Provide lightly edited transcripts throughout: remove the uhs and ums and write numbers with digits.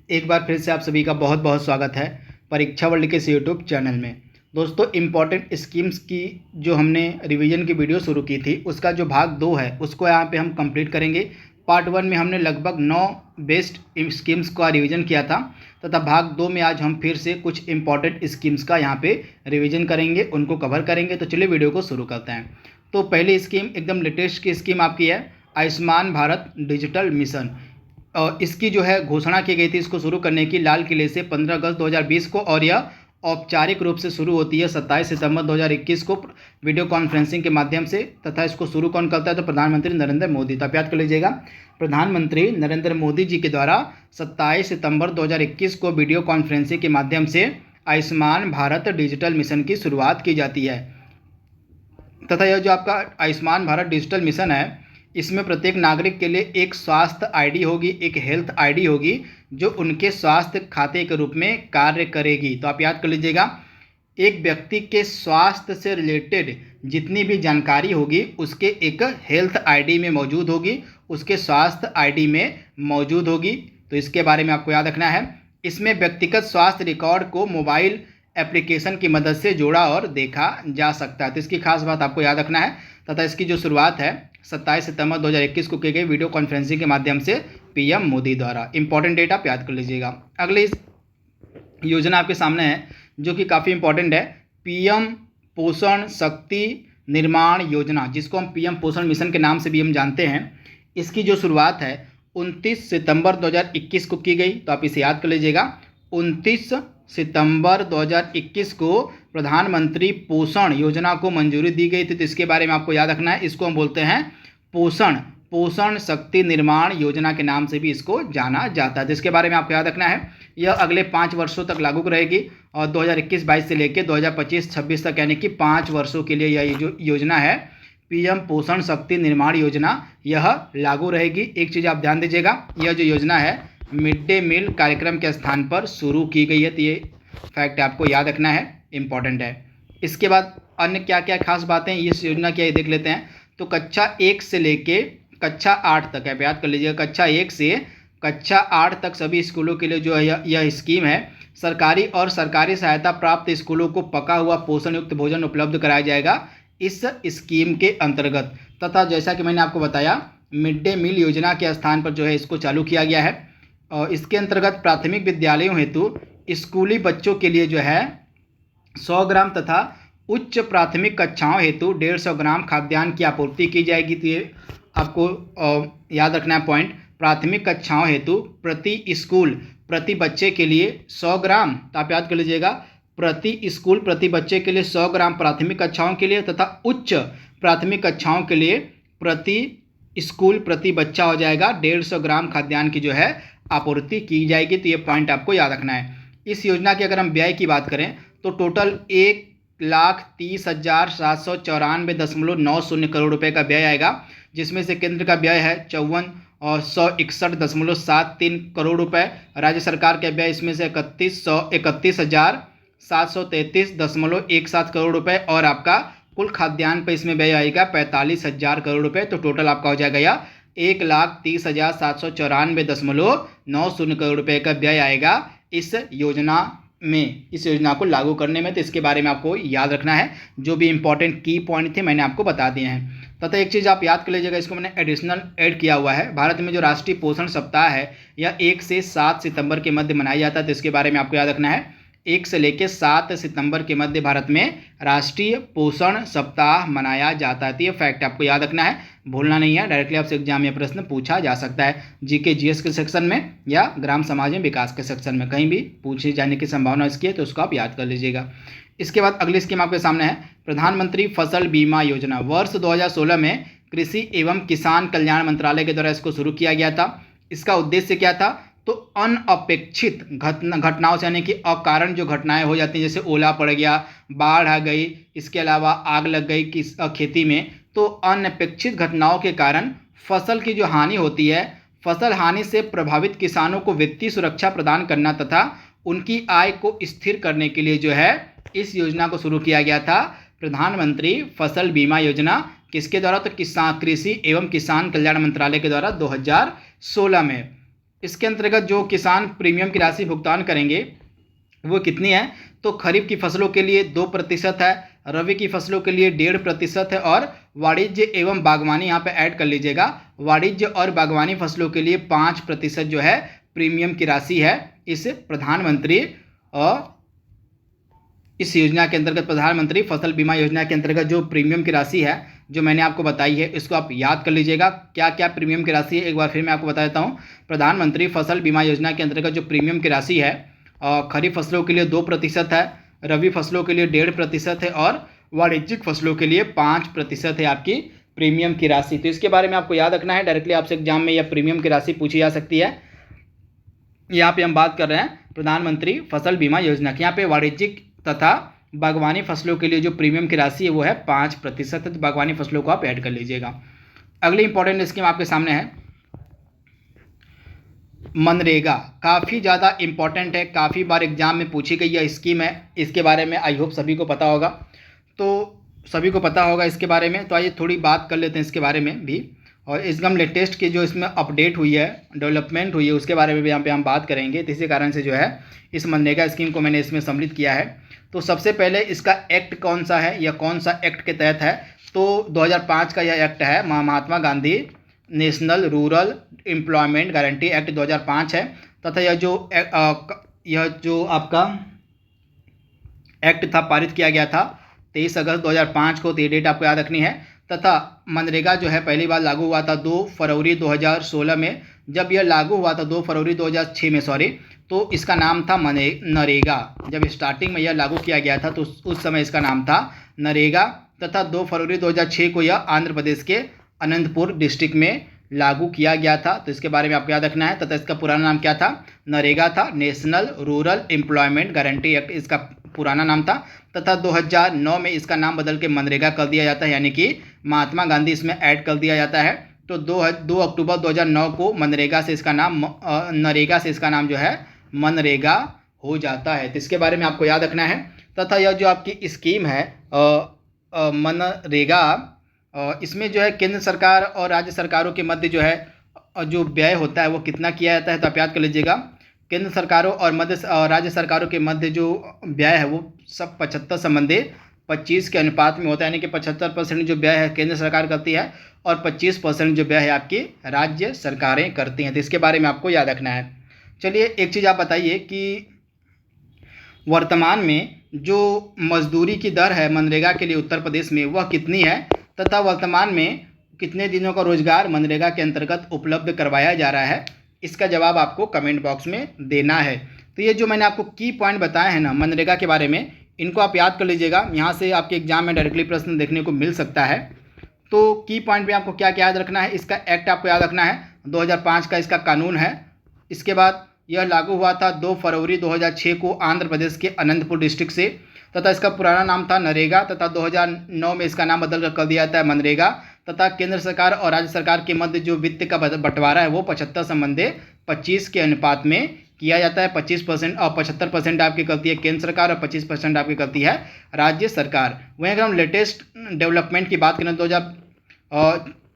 एक बार फिर से आप सभी का बहुत बहुत स्वागत है परीक्षा वर्ल्ड के इस यूट्यूब चैनल में। दोस्तों, इम्पॉर्टेंट स्कीम्स की जो हमने रिवीजन की वीडियो शुरू की थी उसका जो भाग 2 है उसको यहाँ पे हम कंप्लीट करेंगे। पार्ट 1 में हमने लगभग 9 बेस्ट स्कीम्स का रिवीजन किया था तथा भाग 2 में आज हम फिर से कुछ इम्पॉर्टेंट स्कीम्स का यहाँ पे रिवीजन करेंगे, उनको कवर करेंगे। तो चलिए वीडियो को शुरू करते हैं। तो पहली स्कीम एकदम लेटेस्ट की स्कीम आपकी है आयुष्मान भारत डिजिटल मिशन। इसकी जो है घोषणा की गई थी इसको शुरू करने की लाल किले से 15 अगस्त 2020 को, और यह औपचारिक रूप से शुरू होती है 27 सितंबर 2021 को वीडियो कॉन्फ्रेंसिंग के माध्यम से। तथा इसको शुरू कौन करता है तो प्रधानमंत्री नरेंद्र मोदी। तो आप याद कर लीजिएगा, प्रधानमंत्री नरेंद्र मोदी जी के द्वारा 27 सितंबर 2021 को वीडियो कॉन्फ्रेंसिंग के माध्यम से आयुष्मान भारत डिजिटल मिशन की शुरुआत की जाती है। तथा यह जो आपका आयुष्मान भारत डिजिटल मिशन है इसमें प्रत्येक नागरिक के लिए एक स्वास्थ्य आईडी होगी, एक हेल्थ आईडी होगी जो उनके स्वास्थ्य खाते के रूप में कार्य करेगी। तो आप याद कर लीजिएगा, एक व्यक्ति के स्वास्थ्य से रिलेटेड जितनी भी जानकारी होगी उसके एक हेल्थ आईडी में मौजूद होगी, उसके स्वास्थ्य आईडी में मौजूद होगी। तो इसके बारे में आपको याद रखना है। इसमें व्यक्तिगत स्वास्थ्य रिकॉर्ड को मोबाइल एप्लीकेशन की मदद से जोड़ा और देखा जा सकता है। तो इसकी खास बात आपको याद रखना है। तथा इसकी जो शुरुआत है 27 सितंबर 2021 को की गई वीडियो कॉन्फ्रेंसिंग के माध्यम से पीएम मोदी द्वारा। इंपॉर्टेंट डेट आप याद कर लीजिएगा। अगली योजना आपके सामने है जो कि काफ़ी इंपॉर्टेंट है, पीएम पोषण शक्ति निर्माण योजना, जिसको हम पीएम पोषण मिशन के नाम से भी हम जानते हैं। इसकी जो शुरुआत है 29 सितंबर 2021 को की गई। तो आप इसे याद कर लीजिएगा, 29 सितंबर 2021 को प्रधानमंत्री पोषण योजना को मंजूरी दी गई थी। तो इसके बारे में आपको याद रखना है। इसको हम बोलते हैं पोषण शक्ति निर्माण योजना के नाम से भी इसको जाना जाता है। जिसके बारे में आपको याद रखना है, यह अगले 5 वर्षों तक लागू रहेगी और 2021-22 से लेकर 2025-26 तक यानी कि 5 वर्षों के लिए यह जो योजना है पीएम पोषण शक्ति निर्माण योजना यह लागू रहेगी। एक चीज़ आप ध्यान दीजिएगा, यह जो योजना है मिड डे मील कार्यक्रम के स्थान पर शुरू की गई है। तो ये फैक्ट आपको याद रखना है, इम्पॉर्टेंट है। इसके बाद अन्य क्या क्या खास बातें इस योजना की देख लेते हैं। तो कक्षा 1 से लेके कक्षा 8 तक है, याद कर लीजिएगा, कक्षा 1 से कक्षा 8 तक सभी स्कूलों के लिए जो है यह स्कीम है। सरकारी और सरकारी सहायता प्राप्त स्कूलों को पका हुआ पोषण युक्त भोजन उपलब्ध कराया जाएगा इस स्कीम के अंतर्गत। तथा जैसा कि मैंने आपको बताया, मिड डे मील योजना के स्थान पर जो है इसको चालू किया गया है। और इसके अंतर्गत प्राथमिक विद्यालयों हेतु स्कूली बच्चों के लिए जो है 100 ग्राम तथा उच्च प्राथमिक कक्षाओं हेतु 150 ग्राम खाद्यान्न की आपूर्ति की जाएगी। तो ये आपको याद रखना है पॉइंट, प्राथमिक कक्षाओं हेतु प्रति स्कूल प्रति बच्चे के लिए 100 ग्राम। तो आप याद कर लीजिएगा, प्रति स्कूल प्रति बच्चे के लिए 100 ग्राम प्राथमिक कक्षाओं के लिए तथा उच्च प्राथमिक कक्षाओं के लिए प्रति स्कूल प्रति बच्चा हो जाएगा 150 ग्राम खाद्यान्न की जो है आपूर्ति की जाएगी। तो ये पॉइंट आपको याद रखना है। इस योजना की अगर हम व्यय की बात करें तो टोटल 1,30,794.90 करोड़ रुपए का व्यय आएगा, जिसमें से केंद्र का व्यय है 54,161.73 करोड़ रुपए। राज्य सरकार का व्यय इसमें से 31,733.17 करोड़ रुपए और आपका कुल खाद्यान्न पर इसमें व्यय आएगा 45,000 करोड़ रुपए। तो टोटल आपका हो जाएगा यह 1,30,794.90 करोड़ रुपए का व्यय आएगा इस योजना में, इस योजना को लागू करने में। तो इसके बारे में आपको याद रखना है। जो भी इंपॉर्टेंट की पॉइंट थे मैंने आपको बता दिए हैं। तथा एक चीज़ आप याद कर लीजिएगा, इसको मैंने एडिशनल ऐड किया हुआ है। भारत में जो राष्ट्रीय पोषण सप्ताह है यह 1 से 7 सितंबर के मध्य मनाया जाता है। तो इसके बारे में आपको याद रखना है, 1 से लेकर 7 सितंबर के मध्य भारत में राष्ट्रीय पोषण सप्ताह मनाया जाता है। तो ये फैक्ट आपको याद रखना है, भूलना नहीं है। डायरेक्टली आपसे एग्जाम में प्रश्न पूछा जा सकता है, जीके जीएस के सेक्शन में या ग्राम समाज में विकास के सेक्शन में, कहीं भी पूछे जाने की संभावना इसकी है, तो उसको आप याद कर लीजिएगा। इसके बाद अगली स्कीम आपके सामने है प्रधानमंत्री फसल बीमा योजना। वर्ष 2016 में कृषि एवं किसान कल्याण मंत्रालय के द्वारा इसको शुरू किया गया था। इसका उद्देश्य क्या था तो अनअपेक्षित घटनाओं से यानी कि अकारण जो घटनाएं हो जाती हैं, जैसे ओला पड़ गया, बाढ़ आ गई, इसके अलावा आग लग गई खेती में, तो अनपेक्षित घटनाओं के कारण फसल की जो हानि होती है, फसल हानि से प्रभावित किसानों को वित्तीय सुरक्षा प्रदान करना तथा उनकी आय को स्थिर करने के लिए जो है इस योजना को शुरू किया गया था, प्रधानमंत्री फसल बीमा योजना। किसके द्वारा तो कृषि एवं किसान कल्याण मंत्रालय के द्वारा 2016 में। इसके अंतर्गत जो किसान प्रीमियम की राशि भुगतान करेंगे वो कितनी है, तो खरीफ की फसलों के लिए 2% है, रबी की फसलों के लिए 1.5% है और वाणिज्य एवं बागवानी यहाँ पे ऐड कर लीजिएगा, वाणिज्य और बागवानी फसलों के लिए 5% जो है प्रीमियम की राशि है। इस प्रधानमंत्री इस योजना के अंतर्गत प्रधानमंत्री फसल बीमा योजना के अंतर्गत जो प्रीमियम की राशि है जो मैंने आपको बताई है, इसको आप याद कर लीजिएगा क्या क्या प्रीमियम की राशि है। एक बार फिर मैं आपको बता देता हूँ, प्रधानमंत्री फसल बीमा योजना के अंतर्गत जो प्रीमियम की राशि है खरीफ फसलों के लिए 2% है, रबी फसलों के लिए 1.5% है और वाणिज्यिक फसलों के लिए 5% है आपकी प्रीमियम की राशि। तो इसके बारे में आपको याद रखना है, डायरेक्टली आपसे एग्जाम में यह प्रीमियम की राशि पूछी जा सकती है। यहाँ पे हम बात कर रहे हैं प्रधानमंत्री फसल बीमा योजना की। यहाँ पे वाणिज्यिक तथा बागवानी फसलों के लिए जो प्रीमियम की राशि है वो है 5% है, तो बागवानी फसलों को आप ऐड कर लीजिएगा। अगली इंपॉर्टेंट स्कीम आपके सामने है मनरेगा। काफ़ी ज़्यादा इंपॉर्टेंट है, काफ़ी बार एग्जाम में पूछी गई यह स्कीम है, इसके बारे में आई होप सभी को पता होगा। तो सभी को पता होगा इसके बारे में, तो आइए थोड़ी बात कर लेते हैं इसके बारे में भी, और एकदम लेटेस्ट की जो इसमें अपडेट हुई है, डेवलपमेंट हुई है, उसके बारे में भी यहाँ पे हम बात करेंगे। तो इसी कारण से जो है इस मनरेगा स्कीम को मैंने इसमें सम्मिलित किया है। तो सबसे पहले इसका एक्ट कौन सा है या कौन सा एक्ट के तहत है, तो 2005 का यह एक्ट है, Mahatma Gandhi national rural employment guarantee act 2005 है। तथा यह जो आपका एक्ट था पारित किया गया था 23 अगस्त 2005 को, तो ये डेट आपको याद रखनी है। तथा मनरेगा जो है पहली बार लागू हुआ था 2 फरवरी 2016 में। जब यह लागू हुआ था 2 फरवरी 2006 में तो इसका नाम था नरेगा। जब स्टार्टिंग में यह लागू किया गया था तो उस समय इसका नाम था नरेगा। तथा 2 फरवरी 2006 को यह आंध्र प्रदेश के अनंतपुर डिस्ट्रिक्ट में लागू किया गया था, तो इसके बारे में आपको याद रखना है। तथा इसका पुराना नाम क्या था, नरेगा था, national rural employment guarantee act इसका पुराना नाम था। तथा 2009 में इसका नाम बदल के मनरेगा कर दिया जाता है, यानी कि महात्मा गांधी इसमें ऐड कर दिया जाता है। तो 2 अक्टूबर 2009 को मनरेगा से इसका नाम नरेगा से इसका नाम जो है मनरेगा हो जाता है, तो इसके बारे में आपको याद रखना है। तथा यह जो आपकी स्कीम है मनरेगा, इसमें जो है केंद्र सरकार और राज्य सरकारों के मध्य जो है जो व्यय होता है वो कितना किया जाता है, तो आप याद कर लीजिएगा। केंद्र सरकारों और राज्य सरकारों के मध्य जो व्यय है वो सब 75:25 के अनुपात में होता है, यानी कि 75% जो व्यय है केंद्र सरकार करती है और 25% जो व्यय है आपकी राज्य सरकारें करती हैं, तो इसके बारे में आपको याद रखना है। चलिए एक चीज़ आप बताइए कि वर्तमान में जो मजदूरी की दर है मनरेगा के लिए उत्तर प्रदेश में वह कितनी है, तथा वर्तमान में कितने दिनों का रोजगार मनरेगा के अंतर्गत उपलब्ध करवाया जा रहा है, इसका जवाब आपको कमेंट बॉक्स में देना है। तो ये जो मैंने आपको की पॉइंट बताए हैं ना मनरेगा के बारे में, इनको आप याद कर लीजिएगा, यहाँ से आपके एग्जाम में डायरेक्टली प्रश्न देखने को मिल सकता है। तो की पॉइंट में आपको क्या क्या याद रखना है, इसका एक्ट आपको याद रखना है, 2005 का इसका कानून है। इसके बाद यह लागू हुआ था 2 फरवरी 2006 को आंध्र प्रदेश के अनंतपुर डिस्ट्रिक्ट से। तथा इसका पुराना नाम था नरेगा, तथा 2009 में इसका नाम बदल कर कर दिया जाता है मनरेगा। तथा केंद्र सरकार और राज्य सरकार के मध्य जो वित्त का बंटवारा है वो 75:25 के अनुपात में किया जाता है। 25% और 75% आपकी करती है केंद्र सरकार और 25% आपकी करती है राज्य सरकार। वहीं अगर हम लेटेस्ट डेवलपमेंट की बात करें तो जब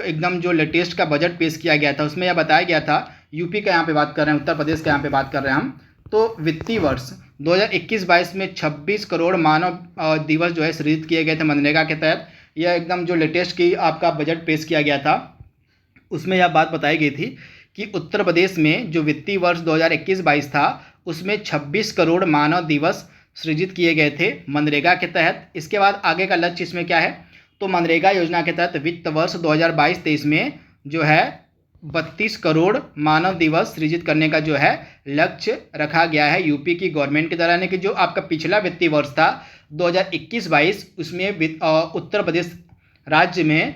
एकदम जो लेटेस्ट का बजट पेश किया गया था उसमें यह बताया गया था, यूपी का यहाँ पे बात कर रहे हैं, उत्तर प्रदेश का यहाँ पे बात कर रहे हैं हम, तो वित्तीय वर्ष 2021-22 में 26 करोड़ मानव दिवस जो है सृजित किए गए थे मनरेगा के तहत। यह एकदम जो लेटेस्ट की आपका बजट पेश किया गया था उसमें यह बात बताई गई थी कि उत्तर प्रदेश में जो वित्तीय वर्ष 2021-22 था उसमें 26 करोड़ मानव दिवस सृजित किए गए थे मनरेगा के तहत। इसके बाद आगे का लक्ष्य इसमें क्या है, तो मनरेगा योजना के तहत वित्त वर्ष 2022-23 में जो है 32 करोड़ मानव दिवस सृजित करने का जो है लक्ष्य रखा गया है यूपी की गवर्नमेंट के द्वारा। यानी कि जो आपका पिछला वित्तीय वर्ष था 2021-22 उसमें उत्तर प्रदेश राज्य में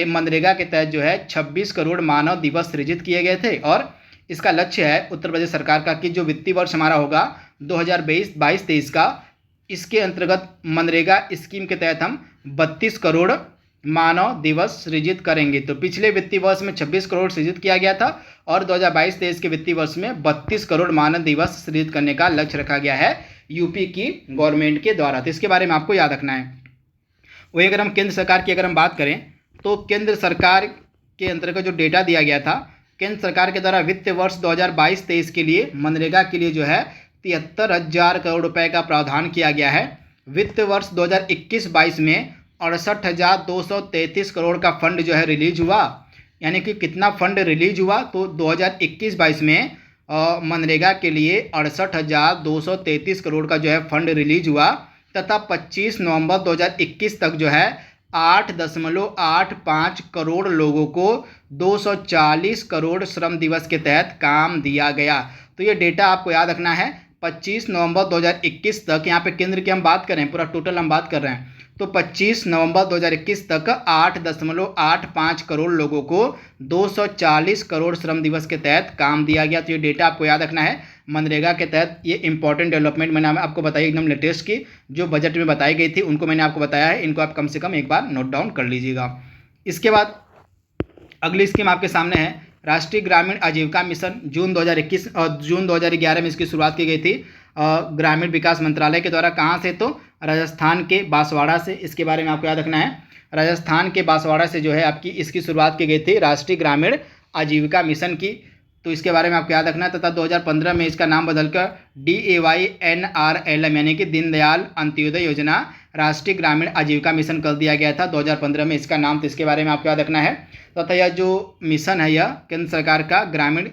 मनरेगा के तहत जो है 26 करोड़ मानव दिवस सृजित किए गए थे। और इसका लक्ष्य है उत्तर प्रदेश सरकार का कि जो वित्तीय वर्ष हमारा होगा 2022-23 का, इसके अंतर्गत मनरेगा स्कीम के तहत हम 32 करोड़ मानव दिवस सृजित करेंगे। तो पिछले वित्तीय वर्ष में 26 करोड़ सृजित किया गया था और 2022-23 के वित्तीय वर्ष में 32 करोड़ मानव दिवस सृजित करने का लक्ष्य रखा गया है यूपी की गवर्नमेंट के द्वारा। तो इसके बारे में आपको याद रखना है। वही अगर हम केंद्र सरकार की अगर हम बात करें तो केंद्र सरकार के अंतर्गत जो डेटा दिया गया था केंद्र सरकार के द्वारा वित्त वर्ष 2022-23 के लिए मनरेगा के लिए जो है 73,000 करोड़ रुपए का प्रावधान किया गया है। वित्त वर्ष 2021-22 में 68,233 करोड़ का फंड जो है रिलीज हुआ। यानी कि कितना फंड रिलीज हुआ, तो 2021-22 में मनरेगा के लिए 68,233 करोड़ का जो है फंड रिलीज हुआ तथा 25 नवंबर 2021 तक जो है 8.85 करोड़ लोगों को 240 करोड़ श्रम दिवस के तहत काम दिया गया। तो ये डेटा आपको याद रखना है। 25 नवंबर 2021 तक, यहाँ पे केंद्र की हम बात कर रहे हैं, पूरा टोटल हम बात कर रहे हैं, तो 25 नवंबर 2021 तक 8.85 करोड़ लोगों को 240 करोड़ श्रम दिवस के तहत काम दिया गया। तो ये डेटा आपको याद रखना है। मनरेगा के तहत ये इंपॉर्टेंट डेवलपमेंट मैंने आपको बताई, एकदम लेटेस्ट की जो बजट में बताई गई थी उनको मैंने आपको बताया है। इनको आप कम से कम एक बार नोट डाउन कर लीजिएगा। इसके बाद अगली स्कीम आपके सामने है राष्ट्रीय ग्रामीण आजीविका मिशन। जून 2021 और जून 2011 में इसकी शुरुआत की गई थी ग्रामीण विकास मंत्रालय के द्वारा। कहाँ से, तो राजस्थान के बांसवाड़ा से। इसके बारे में आपको याद रखना है, राजस्थान के बांसवाड़ा से जो है आपकी इसकी शुरुआत की गई थी राष्ट्रीय ग्रामीण आजीविका मिशन की। तो इसके बारे में आपको याद रखना है। तथा 2015 में इसका नाम बदलकर DAYNRLM यानी कि दीनदयाल अंत्योदय योजना राष्ट्रीय ग्रामीण आजीविका मिशन कर दिया गया था 2015 में इसका नाम। तो इसके बारे में आपको याद रखना है। तथा यह जो मिशन है यह केंद्र सरकार का ग्रामीण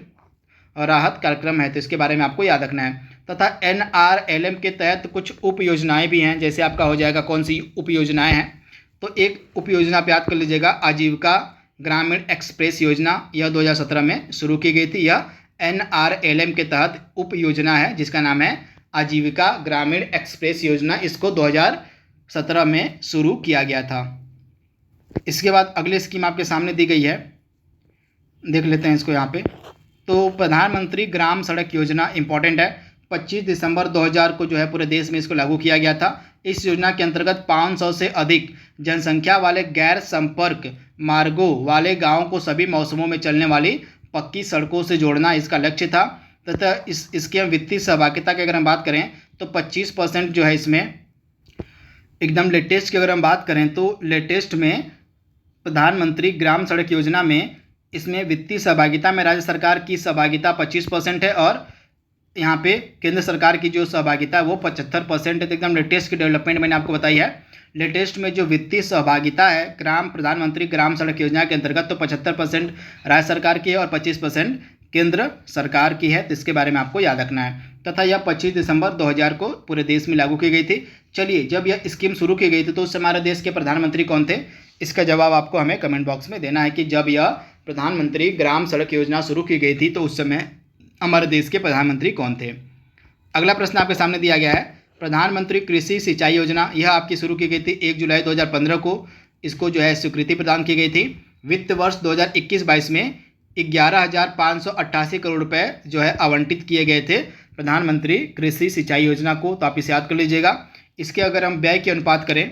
राहत कार्यक्रम है, तो इसके बारे में आपको याद रखना है। तथा NRLM के तहत कुछ उप योजनाएँ भी हैं। जैसे आपका हो जाएगा कौन सी उप योजनाएँ हैं, तो एक उप योजना आप याद कर लीजिएगा आजीविका ग्रामीण एक्सप्रेस योजना। यह 2017 में शुरू की गई थी। यह NRLM के तहत उप योजना है जिसका नाम है आजीविका ग्रामीण एक्सप्रेस योजना। इसको 2017 में शुरू किया गया था। इसके बाद अगली स्कीम आपके सामने दी गई है, देख लेते हैं इसको यहाँ पे। तो प्रधानमंत्री ग्राम सड़क योजना इंपॉर्टेंट है। 25 दिसंबर 2000 को जो है पूरे देश में इसको लागू किया गया था। इस योजना के अंतर्गत 500 से अधिक जनसंख्या वाले गैर संपर्क मार्गों वाले गांवों को सभी मौसमों में चलने वाली पक्की सड़कों से जोड़ना इसका लक्ष्य था। तथा इसके वित्तीय सहभागिता की अगर हम बात करें तो 25% जो है इसमें एकदम लेटेस्ट की अगर हम बात करें तो लेटेस्ट में प्रधानमंत्री ग्राम सड़क योजना में इसमें वित्तीय सहभागिता में राज्य सरकार की सहभागिता 25% है और यहाँ पे केंद्र सरकार की जो सहभागिता है वो 75% है। तो एकदम लेटेस्ट की डेवलपमेंट मैंने आपको बताई है। लेटेस्ट में जो वित्तीय सहभागिता है प्रधानमंत्री ग्राम सड़क योजना के अंतर्गत तो 75% राज्य सरकार की है और 25% केंद्र सरकार की है। तो इसके बारे में आपको याद रखना है। तथा यह 25 दिसंबर 2000 को पूरे देश में लागू की गई थी। चलिए, जब यह स्कीम शुरू की गई थी तो उस समय हमारे देश के प्रधानमंत्री कौन थे, इसका जवाब आपको हमें कमेंट बॉक्स में देना है कि जब यह प्रधानमंत्री ग्राम सड़क योजना शुरू की गई थी तो उस समय हमारे देश के प्रधानमंत्री कौन थे। अगला प्रश्न आपके सामने दिया गया है प्रधानमंत्री कृषि सिंचाई योजना। यह आपकी शुरू की गई थी 1 जुलाई 2015 को। इसको जो है स्वीकृति प्रदान की गई थी। वित्त वर्ष 2021-22 में 11,588 करोड़ रुपए जो है आवंटित किए गए थे प्रधानमंत्री कृषि सिंचाई योजना को। तो आप इसे याद कर लीजिएगा। इसके अगर हम व्यय की अनुपात करें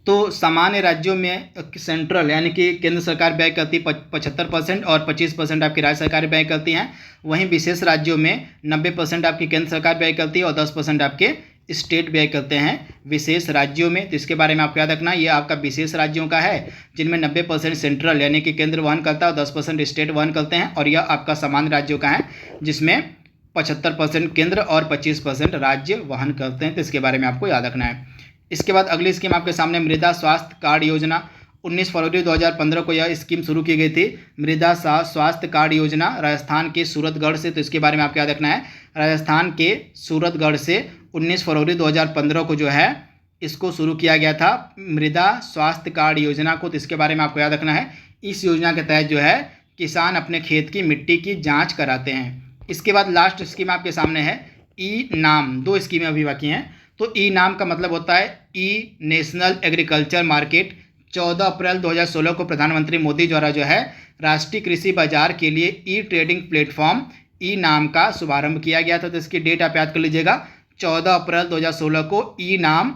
तो सामान्य राज्यों में सेंट्रल यानी कि केंद्र सरकार व्यय करती है 75% और 25% आपकी राज्य सरकार व्यय करती हैं। वहीं विशेष राज्यों में 90% आपकी केंद्र सरकार व्यय करती है और 10% आपके स्टेट व्यय करते हैं विशेष राज्यों में। तो इसके बारे में आपको याद रखना, ये आपका विशेष राज्यों का है जिनमें 90% सेंट्रल यानी कि केंद्र वहन करता है और 10% स्टेट वहन करते हैं। और यह आपका सामान्य राज्यों का है जिसमें 75% केंद्र और 25% राज्य वहन करते हैं। तो इसके बारे में आपको याद रखना है। इसके बाद अगली स्कीम आपके सामने मृदा स्वास्थ्य कार्ड योजना। 19 फरवरी 2015 को यह स्कीम शुरू की गई थी। मृदा स्वास्थ्य कार्ड योजना राजस्थान के सूरतगढ़ से। तो इसके बारे में आपको याद रखना है, राजस्थान के सूरतगढ़ से 19 फरवरी 2015 को जो है इसको शुरू किया गया था मृदा स्वास्थ्य कार्ड योजना को। तो इसके बारे में आपको याद रखना है, इस योजना के तहत जो है किसान अपने खेत की मिट्टी की जाँच कराते हैं। इसके बाद लास्ट स्कीम आपके सामने है ई नाम। 2 स्कीमें अभी बाकी हैं। तो ई नाम का मतलब होता है ई नेशनल एग्रीकल्चर मार्केट। 14 अप्रैल 2016 को प्रधानमंत्री मोदी द्वारा जो है राष्ट्रीय कृषि बाजार के लिए ई ट्रेडिंग प्लेटफॉर्म ई नाम का शुभारंभ किया गया था। तो इसकी डेट आप याद कर लीजिएगा, 14 अप्रैल 2016 को ई नाम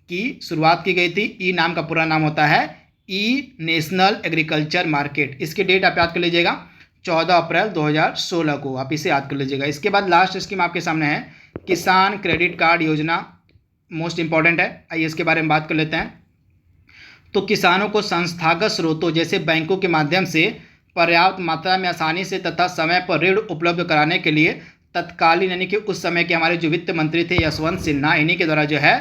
की शुरुआत की गई थी। ई नाम का पूरा नाम होता है ई नेशनल एग्रीकल्चर मार्केट। इसकी डेट आप याद कर लीजिएगा, 14 अप्रैल 2016 को, आप इसे याद कर लीजिएगा। इसके बाद लास्ट स्कीम आपके सामने है किसान क्रेडिट कार्ड योजना। मोस्ट इंपॉर्टेंट है, आइए इसके बारे में बात कर लेते हैं। तो किसानों को संस्थागत स्रोतों जैसे बैंकों के माध्यम से पर्याप्त मात्रा में आसानी से तथा समय पर ऋण उपलब्ध कराने के लिए तत्कालीन यानी कि उस समय के हमारे जो वित्त मंत्री थे यशवंत सिन्हा, इन्हीं के द्वारा जो है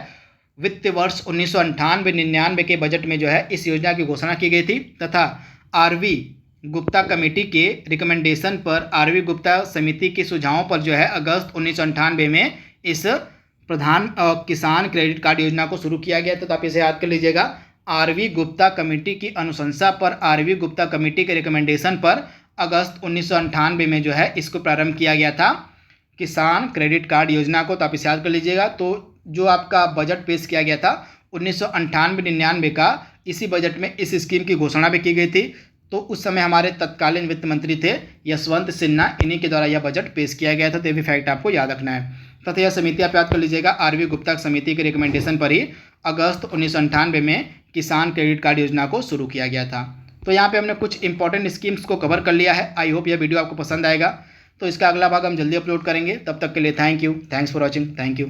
वित्त वर्ष 1998-99 के बजट में जो है इस योजना की घोषणा की गई थी तथा आरवी गुप्ता कमेटी के रिकमेंडेशन पर आरवी गुप्ता समिति के सुझावों पर जो है अगस्त 1998 में इस प्रधान किसान क्रेडिट कार्ड योजना को शुरू किया गया था। तो आप इसे याद कर लीजिएगा, आरवी गुप्ता कमेटी की अनुशंसा पर आरवी गुप्ता कमेटी के रिकमेंडेशन पर अगस्त 1998 में जो है इसको प्रारंभ किया गया था किसान क्रेडिट कार्ड योजना को। तो आप इसे याद कर लीजिएगा। तो जो आपका बजट पेश किया गया था 1998-99 का, इसी बजट में इस स्कीम की घोषणा भी की गई थी। तो उस समय हमारे तत्कालीन वित्त मंत्री थे यशवंत सिन्हा, इन्हीं के द्वारा यह बजट पेश किया गया था। तो ये भी फैक्ट आपको याद रखना है तथा यह समिति आप याद कर लीजिएगा, आरवी गुप्ता समिति के रिकमेंडेशन पर ही अगस्त 1998 में किसान क्रेडिट कार्ड योजना को शुरू किया गया था। तो यहाँ पे हमने कुछ इंपॉर्टेंट स्कीम्स को कवर कर लिया है। आई होप यह वीडियो आपको पसंद आएगा। तो इसका अगला भाग हम जल्दी अपलोड करेंगे। तब तक के लिए thank you, thanks for watching, thank you.